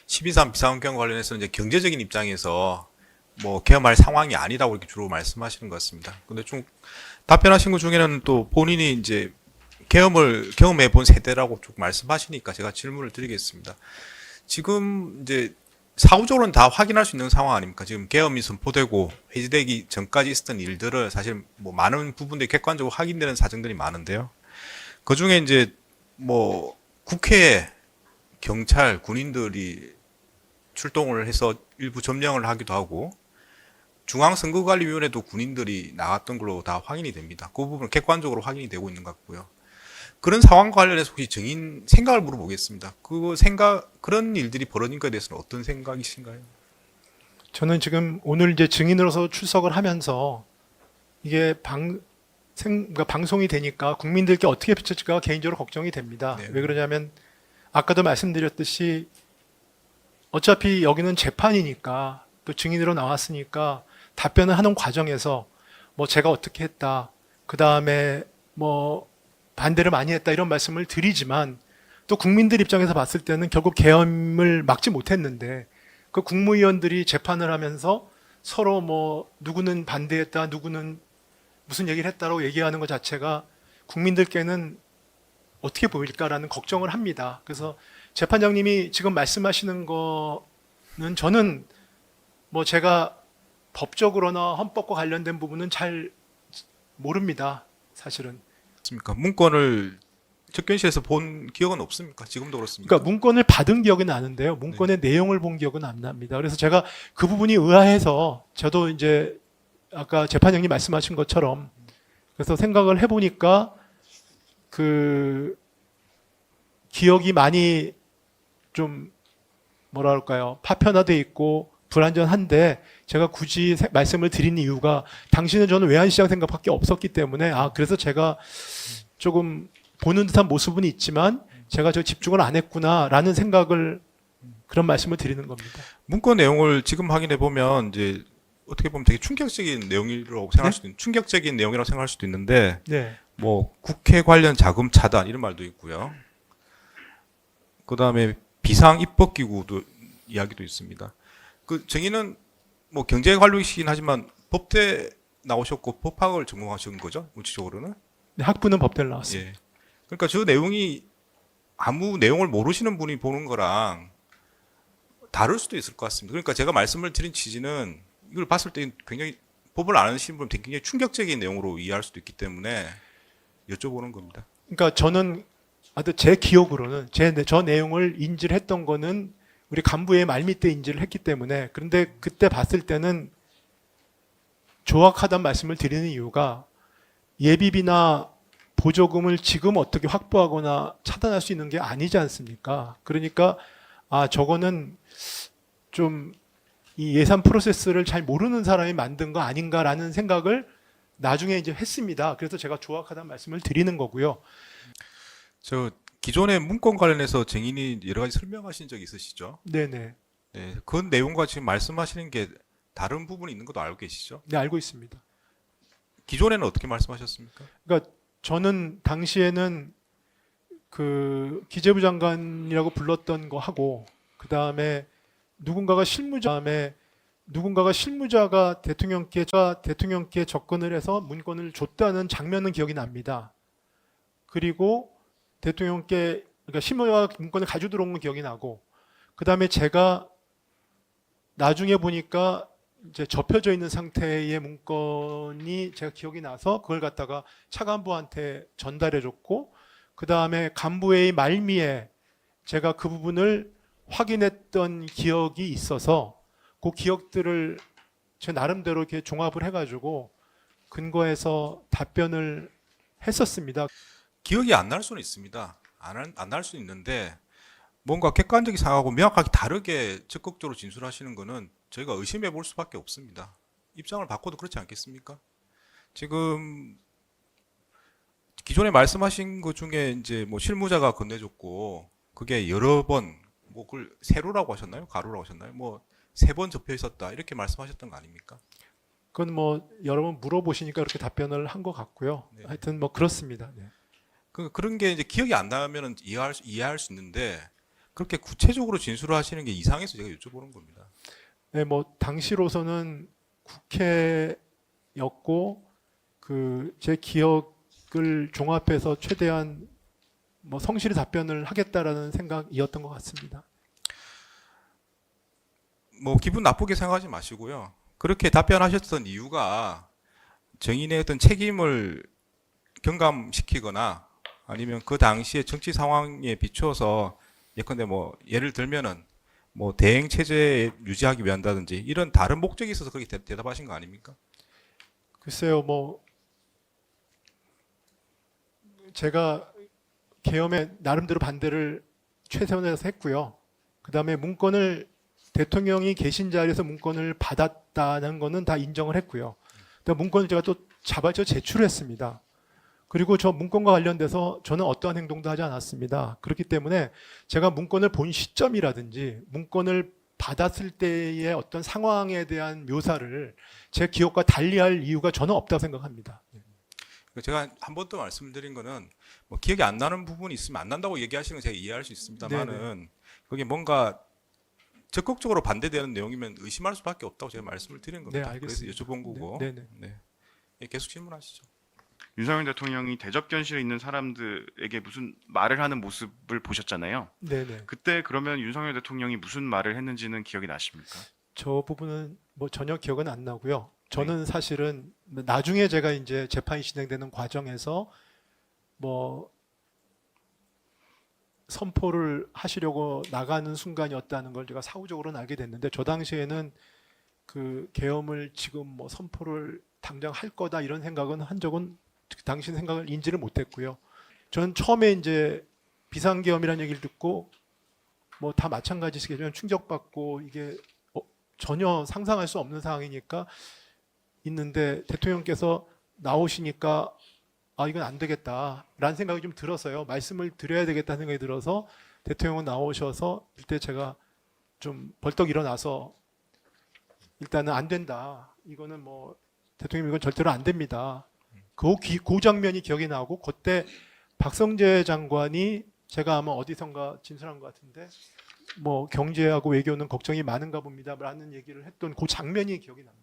12.3 비상환경 관련해서 이제 경제적인 입장에서 뭐 계엄할 상황이 아니라고 이렇게 주로 말씀하시는 것 같습니다. 근데 좀 답변하신 것 중에는 또 본인이 이제 계엄을 경험해 본 세대라고 쭉 말씀하시니까 제가 질문을 드리겠습니다. 지금 이제 사후적으로는 다 확인할 수 있는 상황 아닙니까? 지금 계엄이 선포되고 해제되기 전까지 있었던 일들을 사실 뭐 많은 부분들이 객관적으로 확인되는 사정들이 많은데요. 그 중에 이제 뭐 국회에 경찰, 군인들이 출동을 해서 일부 점령을 하기도 하고 중앙선거관리위원회도 군인들이 나갔던 걸로 다 확인이 됩니다. 그 부분은 객관적으로 확인이 되고 있는 것 같고요. 그런 상황과 관련해서 혹시 증인 생각을 물어보겠습니다. 그런 일들이 벌어진 것에 대해서는 어떤 생각이신가요? 저는 지금 오늘 이제 증인으로서 출석을 하면서 이게 그러니까 방송이 되니까 국민들께 어떻게 비춰질까 개인적으로 걱정이 됩니다. 네. 왜 그러냐면 아까도 말씀드렸듯이 어차피 여기는 재판이니까 또 증인으로 나왔으니까 답변을 하는 과정에서 뭐 제가 어떻게 했다, 그 다음에 뭐 반대를 많이 했다 이런 말씀을 드리지만 또 국민들 입장에서 봤을 때는 결국 계엄을 막지 못했는데 그 국무위원들이 재판을 하면서 서로 뭐 누구는 반대했다, 누구는 무슨 얘기를 했다라고 얘기하는 것 자체가 국민들께는 어떻게 보일까라는 걱정을 합니다. 그래서 재판장님이 지금 말씀하시는 거는 저는 뭐 제가 법적으로나 헌법과 관련된 부분은 잘 모릅니다. 사실은. 맞습니까? 문건을 접견실에서 본 기억은 없습니까? 지금도 그렇습니까? 그러니까 문건을 받은 기억은 나는데요. 문건의 내용을 본 기억은 안 납니다. 그래서 제가 그 부분이 의아해서 저도 이제 아까 재판장님 말씀하신 것처럼 그래서 생각을 해보니까 그 기억이 많이 좀 뭐랄까요 파편화돼 있고 불완전한데 제가 굳이 말씀을 드린 이유가 당시는 저는 외환시장 생각밖에 없었기 때문에 그래서 제가 조금 보는 듯한 모습은 있지만 제가 저 집중을 안 했구나라는 생각을 그런 말씀을 드리는 겁니다. 문건 내용을 지금 확인해 보면 이제 어떻게 보면 되게 충격적인 내용이라고 생각할 수도 있는 충격적인 내용이라고 생각할 수도 있는데 네. 뭐 국회 관련 자금 차단 이런 말도 있고요. 그다음에 비상 입법 기구도 이야기도 있습니다. 그 정의는 뭐 경제 관료이시긴 하지만 법대 나오셨고 법학을 전공하신 거죠? 우치적으로는? 학부는 법대를 나왔습니다. 예. 그러니까 저 내용이 아무 내용을 모르시는 분이 보는 거랑 다를 수도 있을 것 같습니다. 그러니까 제가 말씀을 드린 취지는 이걸 봤을 때 굉장히 법을 안 아시는 분은 굉장히 충격적인 내용으로 이해할 수도 있기 때문에 여쭤보는 겁니다. 그러니까 저는 제 기억으로는 저 내용을 인지를 했던 거는 우리 간부의 말밑에 인지를 했기 때문에 그런데 그때 봤을 때는 조악하다는 말씀을 드리는 이유가 예비비나 보조금을 지금 어떻게 확보하거나 차단할 수 있는 게 아니지 않습니까? 그러니까 저거는 좀 이 예산 프로세스를 잘 모르는 사람이 만든 거 아닌가라는 생각을 나중에 이제 했습니다. 그래서 제가 조악하다는 말씀을 드리는 거고요. 저 기존의 문건 관련해서 증인이 여러 가지 설명하신 적이 있으시죠? 네네. 네, 그 내용과 지금 말씀하시는 게 다른 부분이 있는 것도 알고 계시죠? 네, 알고 있습니다. 기존에는 어떻게 말씀하셨습니까? 그러니까 저는 당시에는 그 기재부 장관이라고 불렀던 거 하고 그 다음에 누군가가 실무자가 대통령께 접근을 해서 문건을 줬다는 장면은 기억이 납니다. 그리고 대통령께 그러니까 실무자가 문건을 가지고 들어온 건 기억이 나고 그 다음에 제가 나중에 보니까 이제 접혀져 있는 상태의 문건이 제가 기억이 나서 그걸 갖다가 차관부한테 전달해줬고 그 다음에 간부회의 말미에 제가 그 부분을 확인했던 기억이 있어서 그 기억들을 제 나름대로 이렇게 종합을 해가지고 근거해서 답변을 했었습니다. 기억이 안 날 수는 있습니다. 안 날 수는 있는데 뭔가 객관적인 상황하고 명확하게 다르게 적극적으로 진술하시는 거는 저희가 의심해 볼 수밖에 없습니다. 입장을 바꿔도 그렇지 않겠습니까? 지금 기존에 말씀하신 것 중에 이제 뭐 실무자가 건네줬고 그게 여러 번 뭐 그걸 세로라고 하셨나요? 가로라고 하셨나요? 뭐 세 번 접혀 있었다 이렇게 말씀하셨던 거 아닙니까? 그건 뭐 여러 번 물어보시니까 그렇게 답변을 한 것 같고요. 네. 하여튼 뭐 그렇습니다. 네. 그런 게 이제 기억이 안 나면은 이해할 수 있는데 그렇게 구체적으로 진술을 하시는 게 이상해서 제가 여쭤보는 겁니다. 네, 뭐 당시로서는 국회였고 그 제 기억을 종합해서 최대한 뭐 성실히 답변을 하겠다라는 생각이었던 것 같습니다. 뭐 기분 나쁘게 생각하지 마시고요. 그렇게 답변하셨던 이유가 정인의 어떤 책임을 경감시키거나 아니면 그 당시의 정치 상황에 비추어서 예컨대 뭐 예를 들면은 뭐 대행 체제 유지하기 위한다든지 이런 다른 목적이 있어서 그렇게 대답하신 거 아닙니까? 글쎄요, 뭐 제가 계엄에 나름대로 반대를 최선에서 했고요. 그 다음에 문건을 대통령이 계신 자리에서 문건을 받았다는 거는 다 인정을 했고요. 그다음에 문건을 제가 또 잡아서 제출했습니다. 그리고 저 문건과 관련돼서 저는 어떠한 행동도 하지 않았습니다. 그렇기 때문에 제가 문건을 본 시점이라든지 문건을 받았을 때의 어떤 상황에 대한 묘사를 제 기억과 달리할 이유가 저는 없다고 생각합니다. 제가 한 번 더 말씀드린 거는 뭐 기억이 안 나는 부분이 있으면 안 난다고 얘기하시는 건 제가 이해할 수 있습니다만은 그게 뭔가 적극적으로 반대되는 내용이면 의심할 수밖에 없다고 제가 말씀을 드린 겁니다. 네, 그래서 알겠습니다. 여쭤본 거고. 네, 네. 네. 예, 계속 질문하시죠. 윤석열 대통령이 대접견실에 있는 사람들에게 무슨 말을 하는 모습을 보셨잖아요. 네네. 그때 그러면 윤석열 대통령이 무슨 말을 했는지는 기억이 나십니까? 저 부분은 뭐 전혀 기억은 안 나고요. 저는 사실은 나중에 제가 이제 재판이 진행되는 과정에서 뭐 선포를 하시려고 나가는 순간이었다는 걸 제가 사후적으로는 알게 됐는데 저 당시에는 그 계엄을 지금 뭐 선포를 당장 할 거다 이런 생각은 한 적은 당신 생각을 인지를 못했고요. 저는 처음에 이제 비상계엄이라는 얘기를 듣고 뭐 다 마찬가지시겠지만 충격받고 이게 전혀 상상할 수 없는 상황이니까 있는데 대통령께서 나오시니까 아 이건 안 되겠다라는 생각이 좀 들었어요. 말씀을 드려야 되겠다는 생각이 들어서 대통령은 나오셔서 그때 제가 좀 벌떡 일어나서 일단은 안 된다. 이거는 뭐 대통령 이건 절대로 안 됩니다. 그 장면이 기억이 나고 그때 박성재 장관이 제가 아마 어디선가 진술한 것 같은데 뭐 경제하고 외교는 걱정이 많은가 봅니다라는 얘기를 했던 그 장면이 기억이 납니다.